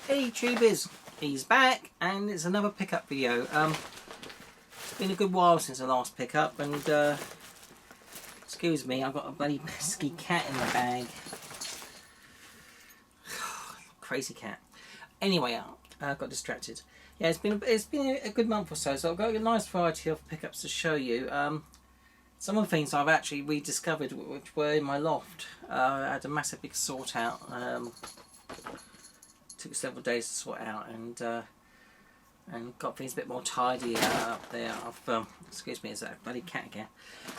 Hey tubers, he's back and it's another pickup video. It's been a good while since the last pickup and excuse me, I've got a bloody pesky cat in the bag. Crazy cat. Anyway, I got distracted. Yeah, it's been a good month or so, so I've got a nice variety of pickups to show you. Some of the things I've actually rediscovered which were in my loft. I had a massive big sort out. Took several days to sort out and got things a bit more tidy up there. Excuse me, is that a bloody cat again?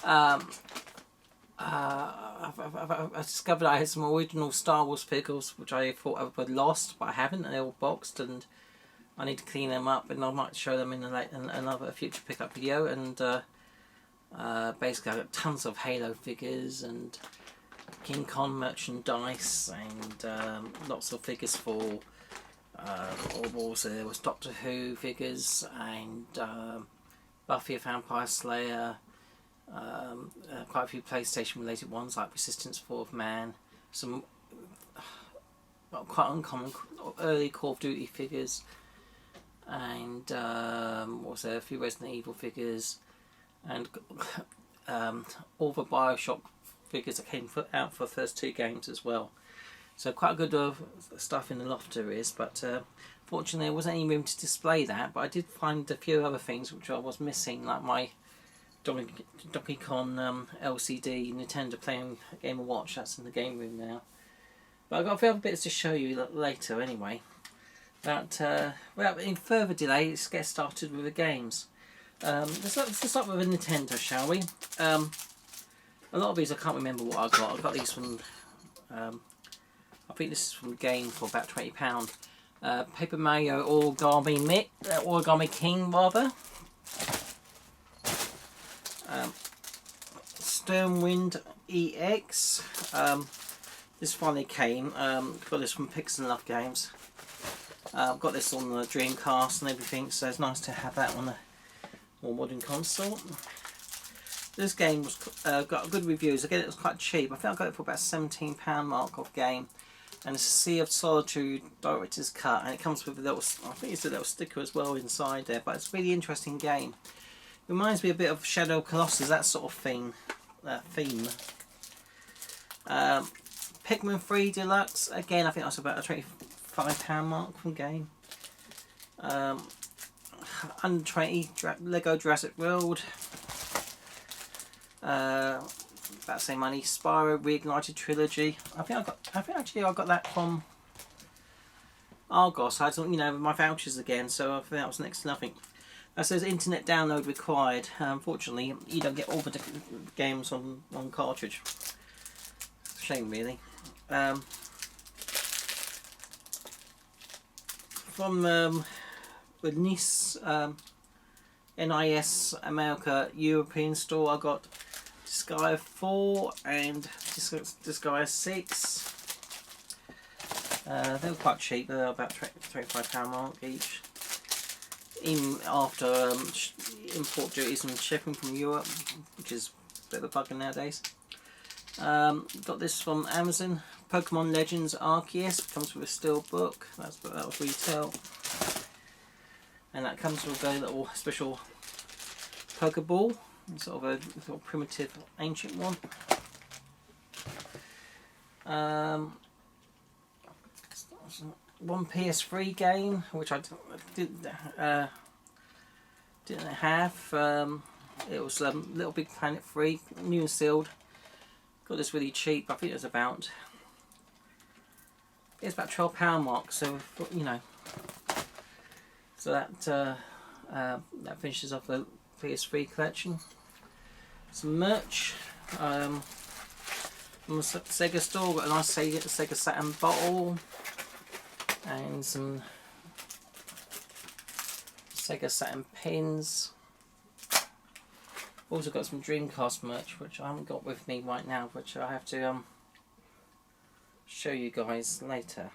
I discovered I had some original Star Wars figures which I thought I would lost, but I haven't, and they're all boxed, and I need to clean them up, and I might show them in another future pickup video. And basically, I got tons of Halo figures and King Kong merchandise and lots of figures for also there was Doctor Who figures and Buffy the Vampire Slayer, quite a few PlayStation related ones like Resistance 4 of Man, some quite uncommon early Call of Duty figures, and also a few Resident Evil figures, and all the Bioshock figures that came out for the first two games as well. So quite a good stuff in the loft there is, but fortunately there wasn't any room to display that. But I did find a few other things which I was missing, like my Donkey Kong LCD Nintendo playing Game & Watch. That's in the game room now. But I've got a few other bits to show you later anyway. But without any further delay, let's get started with the games. Let's start with a Nintendo, shall we? A lot of these I can't remember what I got. I got these from, I think this is from Game for about £20. Paper Mario Origami King rather. Stormwind EX. This finally came. Got this from Pixel Love Games. I've got this on the Dreamcast and everything, so it's nice to have that on a more modern console. This game was got good reviews. Again, it was quite cheap. I think I got it for about £17 mark off game. And it's a Sea of Solitude Director's Cut, and it comes with a little, I think it's a little sticker as well inside there. But it's a really interesting game. It reminds me a bit of Shadow Colossus, that sort of theme. Pikmin 3 Deluxe. Again, I think that's about a £25 mark from game. Under 20 Lego Jurassic World. About the same money. Spyro Reignited Trilogy. I think actually I got that from Argos. I had some, my vouchers again, so I think that was next to nothing. That says internet download required. Unfortunately, you don't get all the games on one cartridge. Shame, really. From the NIS NIS America European store, I got Disgaea 4 and Disgaea 6. They were quite cheap. They were about £25 mark each. Even after import duties and shipping from Europe, which is a bit of a bugger nowadays. Got this from Amazon. Pokemon Legends Arceus. Comes with a steel book. That was retail. And that comes with a little special Pokeball. Sort of a little primitive ancient one. One PS3 game which I didn't have. It was Little Big Planet 3, new and sealed. Got this really cheap. I think it was about £12 mark. So so that finishes off the PS3 collection. Some merch from the Sega store. Got a nice Sega Saturn bottle and some Sega Saturn pins. Also got some Dreamcast merch which I haven't got with me right now, which I have to show you guys later.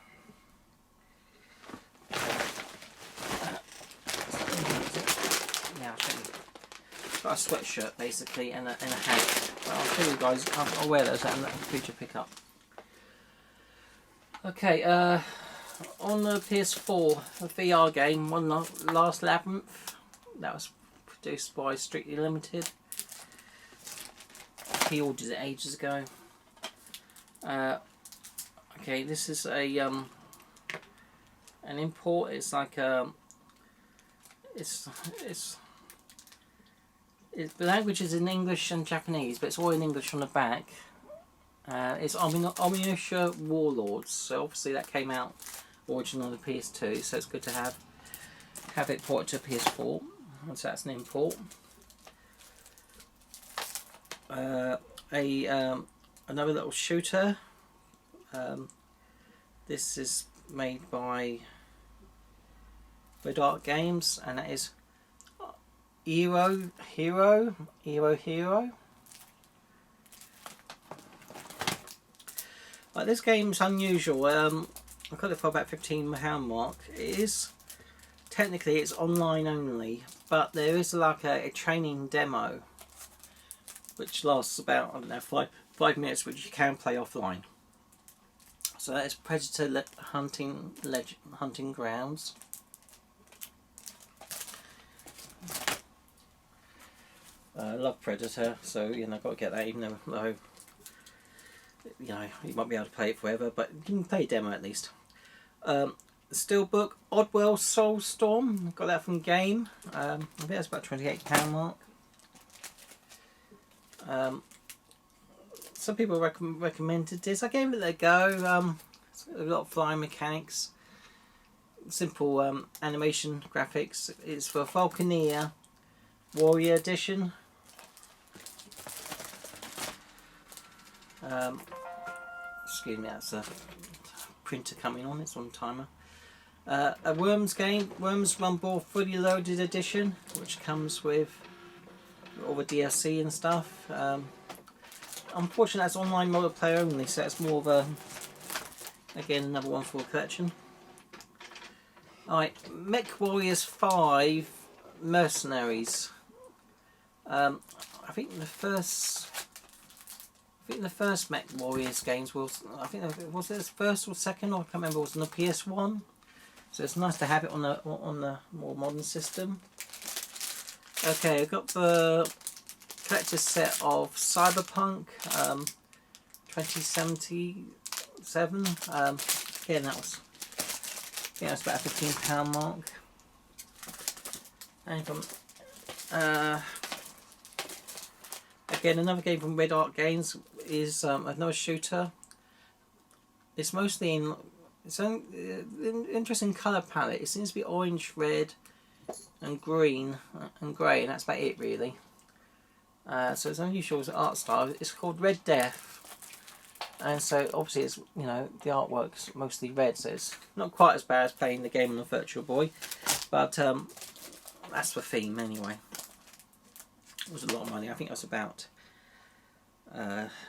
Yeah, I'll show you. Got a sweatshirt basically and a hat. Well, I'll show you guys. I'll wear those at a future pickup. Okay, on the PS4, a VR game, One Last Labyrinth, that was produced by Strictly Limited. He ordered it ages ago. Okay, this is a an import. It's like it's the language is in English and Japanese, but it's all in English on the back. It's Omniscia Warlords, so obviously that came out originally on the PS2, so it's good to have it ported to PS4. So that's an import. Another little shooter. This is made by Red Art Games, and that is Hero. Like, this game's unusual. I got it for about £15 mark. It is technically it's online only, but there is like a training demo which lasts about, I don't know, five minutes, which you can play offline. So that is Predator Hunting Grounds. I love Predator, so you know, I've got to get that, even though you know you might be able to play it forever, but you can play a demo at least. Steelbook Oddworld Soulstorm, got that from Game. I think that's about £28 mark. Some people recommended this. I gave it a go. It's got a lot of flying mechanics, simple animation graphics. It's for Falconeer Warrior Edition. Excuse me, that's a printer coming on. It's on timer. A Worms game, Worms Rumble Fully Loaded Edition, which comes with all the DLC and stuff. Unfortunately, that's online multiplayer only, so it's more of a, again, another one for a collection. Alright, Mech Warriors 5 Mercenaries. I think the first Mech Warriors games was, I think it was the first or second, or I can't remember, it was on the PS1. So it's nice to have it on the more modern system. Okay, I've got the collector's set of Cyberpunk 2077. Again, that was, I think that's about a £15 mark. And from again, another game from Red Art Games is another shooter. It's mostly in, it's an interesting colour palette. It seems to be orange, red, and green and grey, and that's about it really. So it's unusual as an art style. It's called Red Death, and so obviously it's, you know, the artwork's mostly red, so it's not quite as bad as playing the game on the Virtual Boy, but that's the theme anyway. It was a lot of money. I think it was about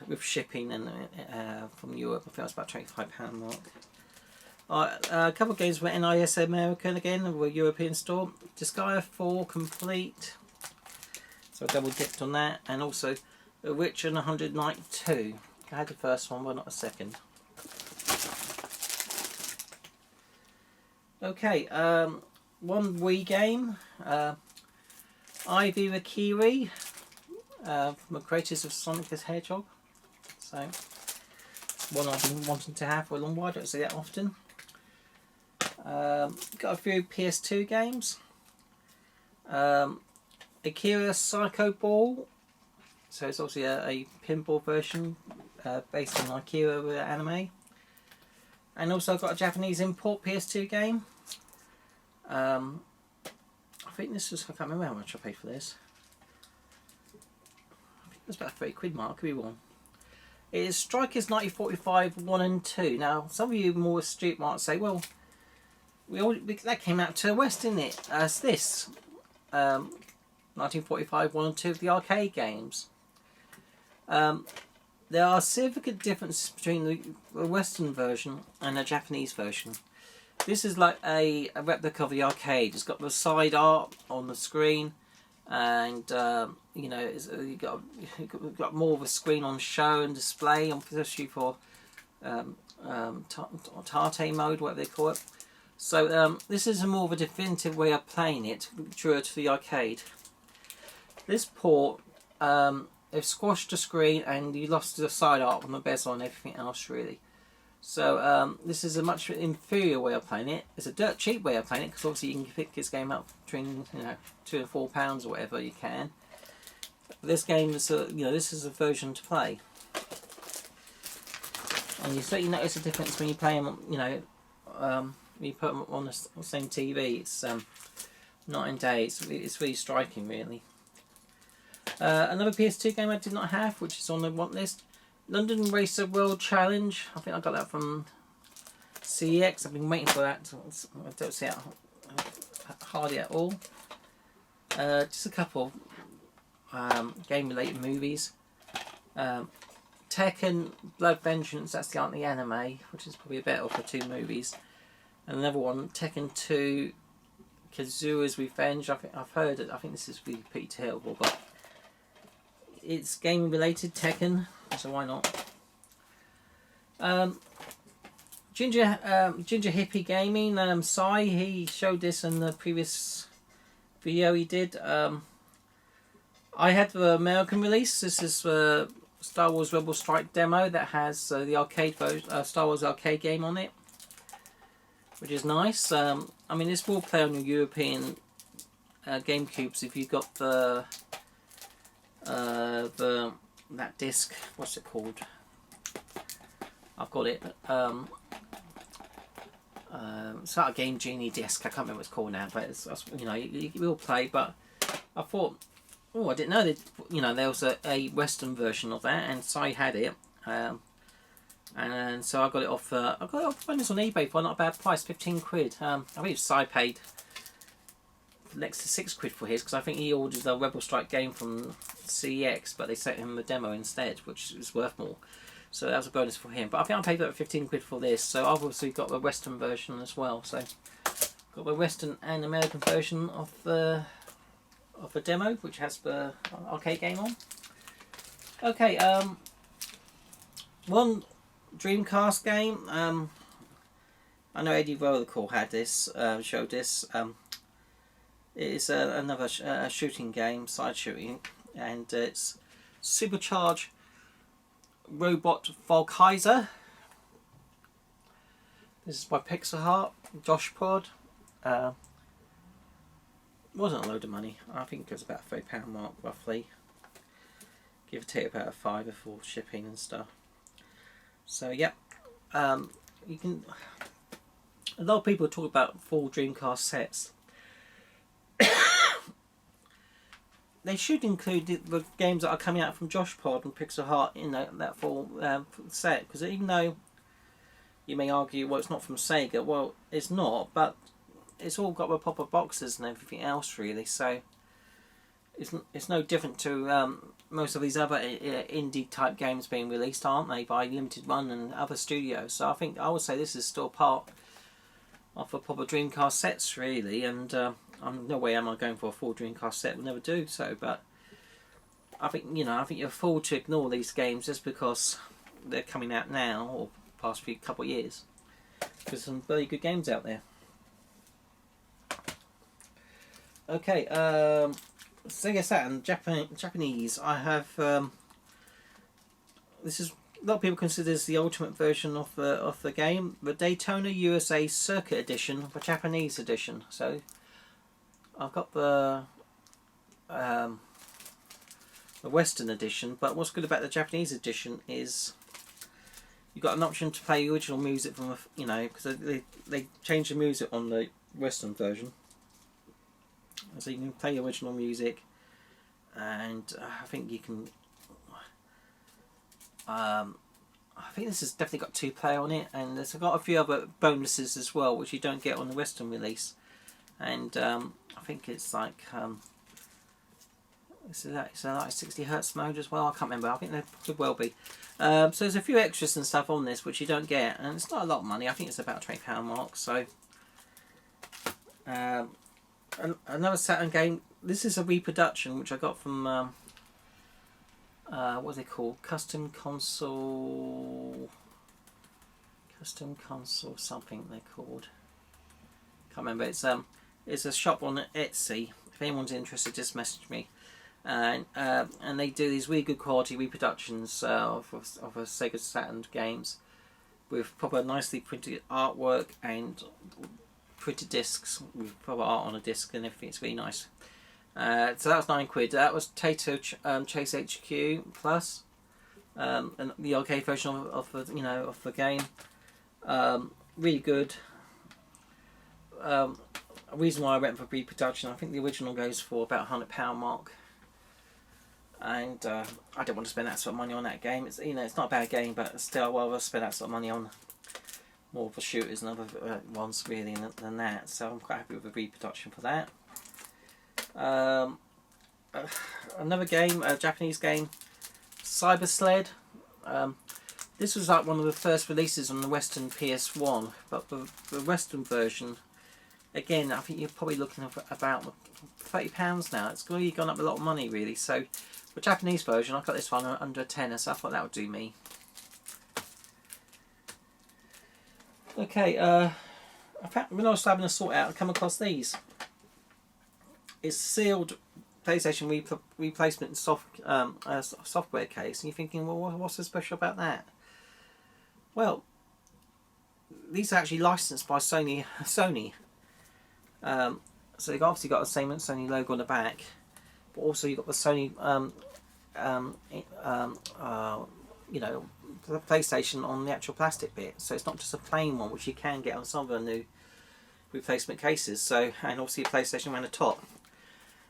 with shipping and from Europe, I think it was about £25 mark. A couple of games were NIS American again, the European store. Disgaea 4 Complete, so I double dipped on that, and also The Witcher and 100 Night 2. I had the first one, but not the second. Okay, one Wii game, Ivy Rakiri, from the creators of Sonic the Hedgehog. So, one I've been wanting to have for a long while, I don't see that often. Got a few PS2 games. Akira Psycho Ball. So it's obviously a pinball version based on Akira anime. And also I've got a Japanese import PS2 game. I think this was, I can't remember how much I paid for this. I think it was about £30 mark, could be wrong. It is Strikers 1945 1 and 2. Now, some of you more astute might say, well, that came out to the West, didn't it? As this 1945 1 and 2 of the arcade games. There are significant differences between the Western version and the Japanese version. This is like a replica of the arcade. It's got the side art on the screen, and you know, you've got more of a screen on show and display, especially for Tarte mode, whatever they call it. So this is a more of a definitive way of playing it, truer to the arcade. This port, they've squashed the screen and you lost the side art on the bezel and everything else really. So this is a much inferior way of playing it. It's a dirt cheap way of playing it because obviously you can pick this game up between £2 and £4 or whatever you can. This game is this is a version to play, and you certainly notice a difference when you play them. You put them on the same TV. It's night and day. It's really striking, really. Another PS2 game I did not have, which is on the want list, London Racer World Challenge. I think I got that from CEX. I've been waiting for that. I don't see it hardly at all. Just a couple game-related movies. Tekken, Blood Vengeance. That's the anime, which is probably better for two movies. And another one, Tekken 2, Kazuya's Revenge. I've heard it. I think this is really pretty terrible, but it's game related, Tekken, so why not? Ginger Hippie Gaming, Sai, he showed this in the previous video he did. I had the American release. This is the Star Wars Rebel Strike demo that has the arcade Star Wars arcade game on it, which is nice. I mean, this will play on your European GameCubes if you've got that disc. What's it called? I've got it. It's like a Game Genie disc. I can't remember what it's called now, but it's you will play. But I thought, oh, I didn't know that there was a Western version of that, and Sai had it. And so I got it off. I got it off on eBay for not a bad price, £15. I believe Sai paid next to £6 for his because I think he ordered the Rebel Strike game from CEX, but they sent him the demo instead, which is worth more. So that was a bonus for him. But I think I paid about £15 for this. So I've obviously got the Western version as well. So got the Western and American version of the demo, which has the arcade game on. Okay, one Dreamcast game. I know Eddie Rollercore had this, showed this. It is another shooting game, side shooting, and it's Supercharged Robot Volkaiser. This is by Pixel Heart, Josh Prod. Wasn't a load of money. I think it was about a £3 mark roughly. Give or take about a £5 for shipping and stuff. So yeah, you can. A lot of people talk about full Dreamcast sets. They should include the games that are coming out from Josh Prod and Pixel Heart in that full set, because even though you may argue, well, it's not from Sega, well, it's not, but it's all got the proper boxes and everything else, really. So it's no different to most of these other indie type games being released, aren't they, by Limited Run and other studios. So I would say this is still part of the proper Dreamcast sets, really, and no way am I going for a full Dreamcast set. We'll never do so, but I think you're a fool to ignore these games just because they're coming out now or past few couple of years. There's some very good games out there. Okay, Sega Saturn Japanese. I have this is a lot of people consider this the ultimate version of the game, the Daytona USA Circuit Edition, the Japanese edition. So I've got the Western edition, but what's good about the Japanese edition is you've got an option to play original music from because they changed the music on the Western version, so you can play original music, and I think you can. I think this has definitely got 2-player on it, and it's got a few other bonuses as well, which you don't get on the Western release. And I think it's like it's like 60 Hz mode as well. I can't remember. I think there could well be. So there's a few extras and stuff on this which you don't get, and it's not a lot of money. I think it's about £20 mark. So another Saturn game. This is a reproduction which I got from what are they called? Custom Console Western Console something they're called. Can't remember. It's a shop on Etsy. If anyone's interested, just message me. And they do these really good quality reproductions of a Sega Saturn games with proper nicely printed artwork and printed discs with proper art on a disc and everything. It's really nice. So that was £9. That was Tato Chase HQ Plus, and the arcade version of the game. Really good. A reason why I went for reproduction, I think the original goes for about £100 mark, and I don't want to spend that sort of money on that game. It's it's not a bad game, but still I'd rather spend that sort of money on more for shooters and other ones really than that. So I'm quite happy with the reproduction for that. Another game, a Japanese game, Cyber Sled. This was like one of the first releases on the Western PS1, but the Western version, again, I think you're probably looking at about £30 now. It's really gone up a lot of money, really. So, the Japanese version, I got this one under a tenner, so I thought that would do me. Okay, when I was having a sort out, I come across these. It's sealed PlayStation replacement software case, and you're thinking, well, what's so special about that? Well, these are actually licensed by Sony. So you've obviously got the same Sony logo on the back, but also you've got the Sony, the PlayStation on the actual plastic bit. So it's not just a plain one, which you can get on some of the new replacement cases. So, and obviously a PlayStation around the top.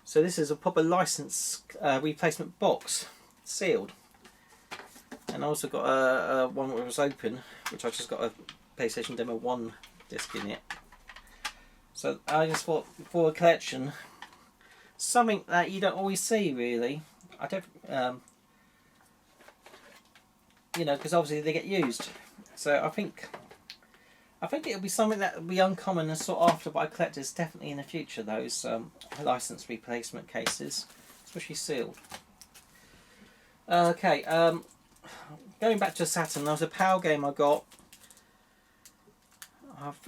So this is a proper license replacement box, sealed. And I also got a one that was open, which I just got a PlayStation Demo 1 disc in it. So I just thought, for a collection, something that you don't always see really. I don't, because obviously they get used. So I think it'll be something that will be uncommon and sought after by collectors definitely in the future. Those license replacement cases, especially sealed. Okay, going back to Saturn, there was a PAL game I got.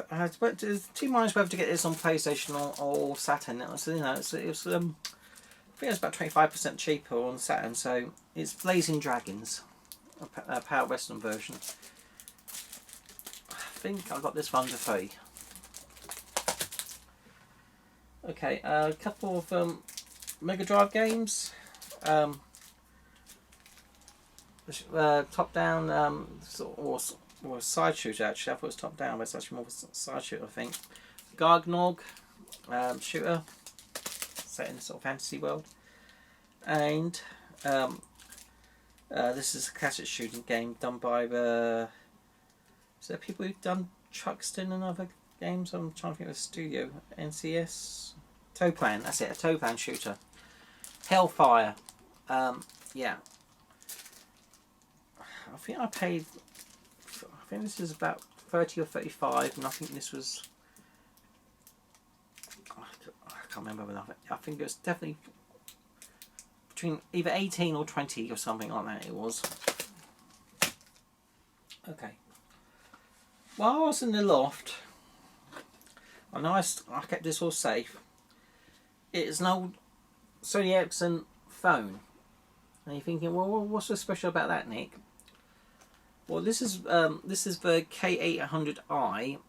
I went to two minds whether to get this on PlayStation or Saturn. It was, I think it was about 25% cheaper on Saturn. So it's Blazing Dragons, a PAL Western version. I think I got this one for free. Okay, a couple of Mega Drive games. Top down, or side shooter actually. I thought it was top down, but it's actually more of a side shooter, I think. Gargnog shooter, set in a sort of fantasy world. And this is a classic shooting game done by the. Is there people who've done Truxton and other games? I'm trying to think of the studio. NCS? Toplan, that's it, a Toplan shooter. Hellfire. Yeah. I think I paid. I think this is about 30 or 35, and I think this was. I can't remember enough. I think it was definitely between either 18 or 20 or something like that. It was. Okay. While I was in the loft, I know I kept this all safe. It is an old Sony Ericsson phone, and you're thinking, well, what's so special about that, Nick? Well, this is the K800i,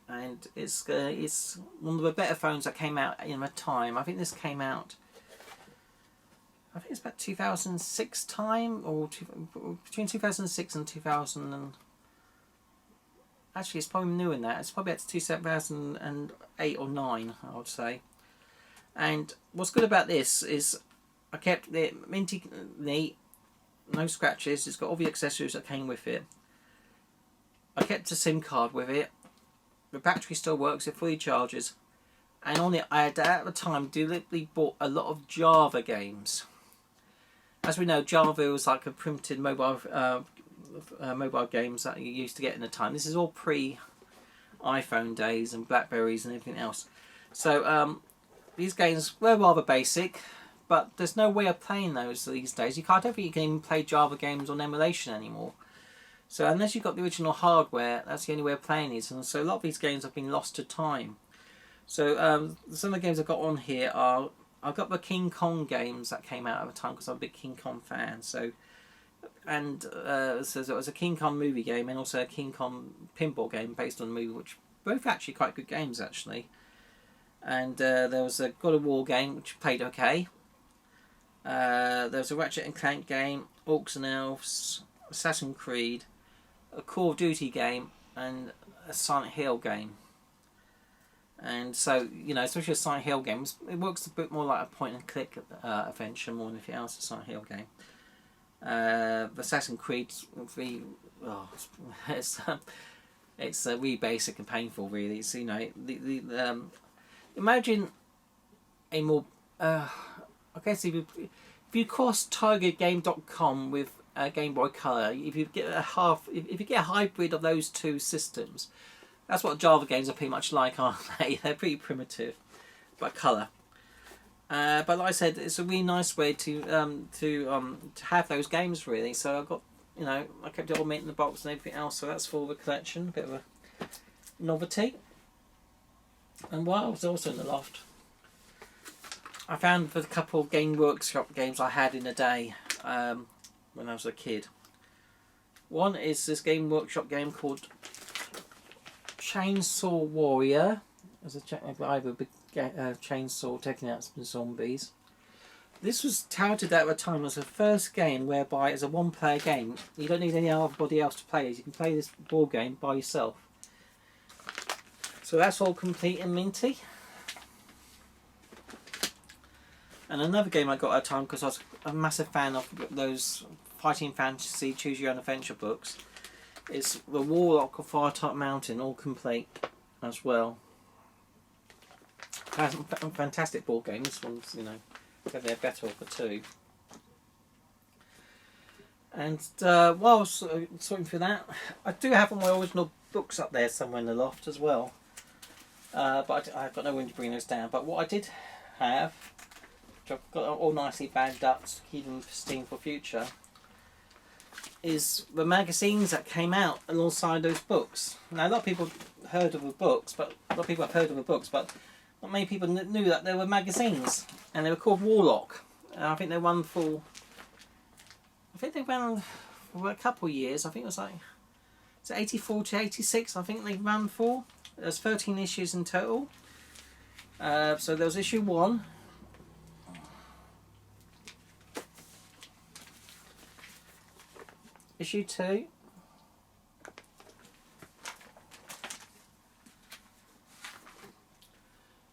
and it's one of the better phones that came out in a time. I think this came out. I think it's about 2006 time, or between 2006 and 2000. Actually, it's probably newer than that. It's probably at 2008 or 9, I would say. And what's good about this is I kept it minty neat, no scratches. It's got all the accessories that came with it. I kept a SIM card with it. The battery still works. It fully charges. And on it, I had at the time deliberately bought a lot of Java games. As we know, Java was like a primitive mobile games that you used to get in the time. This is all pre-iPhone days and Blackberries and everything else. So these games were rather basic, but there's no way of playing those these days. I don't think you can even play Java games on emulation anymore. So unless you've got the original hardware, that's the only way of playing these. And so a lot of these games have been lost to time. So some of the games I've got on here are, I've got the King Kong games that came out at the time because I'm a big King Kong fan. So so there was a King Kong movie game and also a King Kong pinball game based on the movie, which both actually quite good games actually. And there was a God of War game which played okay. There was a Ratchet and Clank game, Orcs and Elves, Assassin's Creed, a Call of Duty game, and a Silent Hill game. And so, you know, especially a Silent Hill game, it works a bit more like a point and click adventure more than anything else. A Silent Hill game. Assassin's Creed, it's really basic and painful. Really, it's, you know, imagine a more. I guess if you cross TigerGame.com with Game Boy Color, if you get if you get a hybrid of those two systems, that's what Java games are pretty much like, aren't they? They're pretty primitive, but colour. But like I said, it's a really nice way to have those games really. So I've got, you know, I kept it all mint in the box and everything else. So that's for the collection, a bit of a novelty. And while I was also in the loft, I found the couple of Game Workshop games I had in a day when I was a kid. One is this Game Workshop game called Chainsaw Warrior. As a guy with a big chainsaw taking out some zombies. This was touted at the time as the first game whereby it's a one-player game. You don't need anybody else to play it. You can play this board game by yourself. So that's all complete and minty. And another game I got at the time, because I was a massive fan of those Fighting Fantasy Choose Your Own Adventure books, is the Warlock of Firetop Mountain, all complete as well. Fantastic board game. This one's, you know, they're better of the two. And while I was sorting through that, I do have all my original books up there somewhere in the loft as well. But I've got no room to bring those down. But what I did have, which I've got all nicely bagged up to keep them pristine for future, is the magazines that came out alongside those books. Now a lot of people heard of the books, but not many people knew that there were magazines, and they were called Warlock. I think they ran for a couple of years. I think it was like 84 to 86. I think they ran for. There's 13 issues in total. So there was issue 1. Issue 2.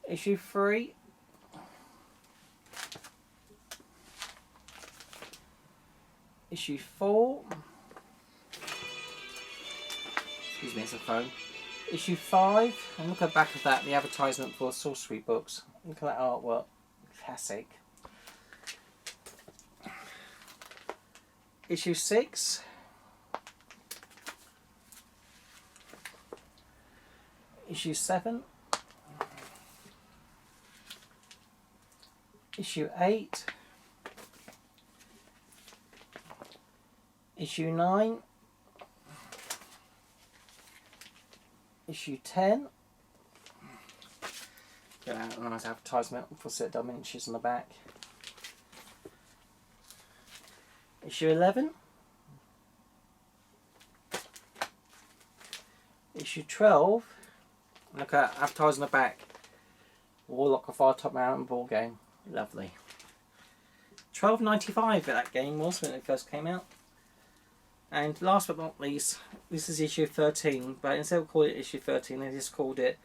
Issue 3. Issue 4. Excuse me, it's a phone. Issue 5. And look at the back of that, the advertisement for Sorcery Books. Look at that artwork. Classic. Issue 6. Issue 7. Issue 8. Issue 9. Issue 10. Got a nice advertisement for set dimensions on the back. Issue 11. Issue 12. Look at that, advertising on the back. Warlock of Firetop Mountain ball game. Lovely. $12.95 that game was when it first came out. And last but not least, this is issue 13, but instead of calling it issue 13, they just called it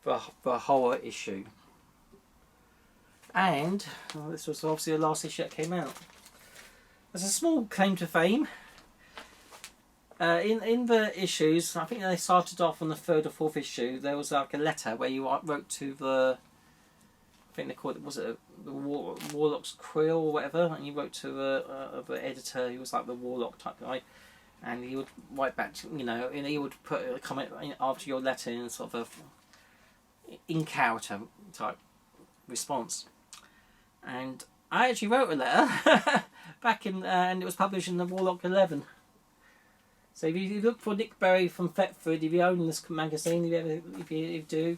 the horror issue. And well, this was obviously the last issue that came out. There's a small claim to fame. In the issues, I think they started off on the 3rd or 4th issue. There was like a letter where you wrote to the, I think they called it, was it the Warlock's Quill or whatever, and you wrote to the editor who was like the Warlock type guy, and he would write back to, you know, and he would put a comment after your letter in sort of a in-character type response. And I actually wrote a letter back in, and it was published in the Warlock 11. So if you look for Nick Berry from Thetford, if you own this magazine, if you do,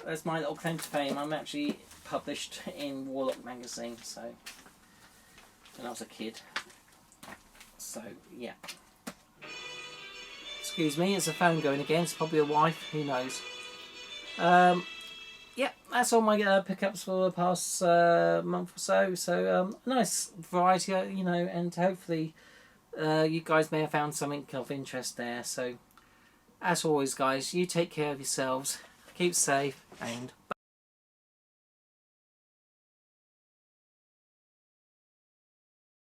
that's my little claim to fame. I'm actually published in Warlock magazine, so when I was a kid. So yeah. Excuse me, it's a phone going again. It's probably a wife. Who knows? Yeah, that's all my pickups for the past month or so. So nice variety, you know, and hopefully you guys may have found something of interest there. So as always, guys, you take care of yourselves, keep safe, and bye.